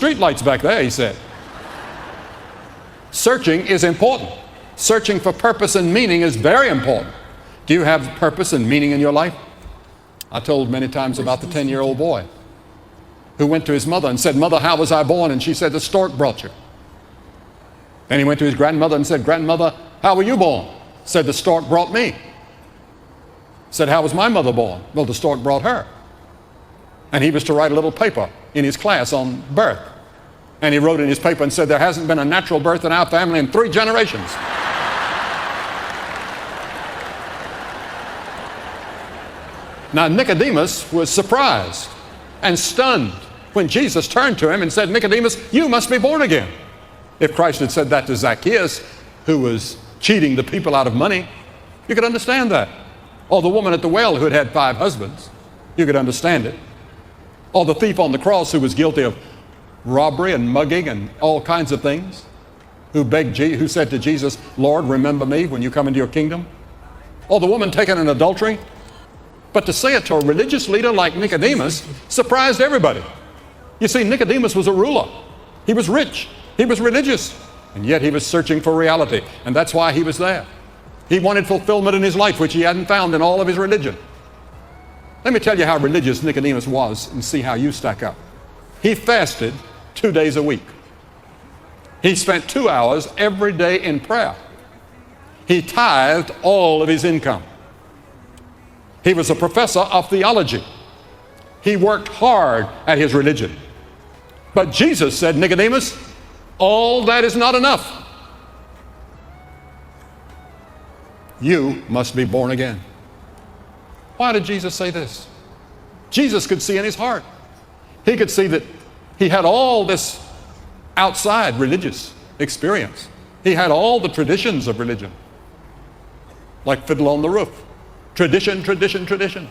street lights back there, he said. Searching is important. Searching for purpose and meaning is very important. Do you have purpose and meaning in your life? I told many times about the 10-year-old boy who went to his mother and said, "Mother, how was I born?" And she said, "The stork brought you." Then he went to his grandmother and said, "Grandmother, how were you born?" Said, "The stork brought me." Said, "How was my mother born?" "Well, the stork brought her." And he was to write a little paper in his class on birth. And he wrote in his paper and said, "There hasn't been a natural birth in our family in 3 generations. Now, Nicodemus was surprised and stunned when Jesus turned to him and said, "Nicodemus, you must be born again." If Christ had said that to Zacchaeus, who was cheating the people out of money, you could understand that. Or the woman at the well who had had 5 husbands, you could understand it. Or the thief on the cross who was guilty of robbery and mugging and all kinds of things, who said to Jesus, "Lord, remember me when you come into your kingdom." Or the woman taken in adultery. But to say it to a religious leader like Nicodemus surprised everybody. You see, Nicodemus was a ruler. He was rich. He was religious. And yet he was searching for reality. And that's why he was there. He wanted fulfillment in his life, which he hadn't found in all of his religion. Let me tell you how religious Nicodemus was and see how you stack up. He fasted 2 days a week. He spent 2 hours every day in prayer. He tithed all of his income. He was a professor of theology. He worked hard at his religion. But Jesus said, "Nicodemus, all that is not enough. You must be born again." Why did Jesus say this? Jesus could see in his heart. He could see that he had all this outside religious experience. He had all the traditions of religion, like Fiddle on the Roof. Tradition, tradition, tradition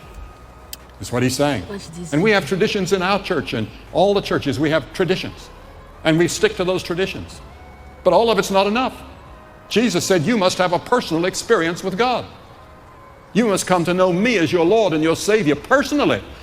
is what he's saying. And we have traditions in our church, and all the churches, we have traditions. And we stick to those traditions. But all of it's not enough. Jesus said, you must have a personal experience with God. You must come to know me as your Lord and your Savior personally.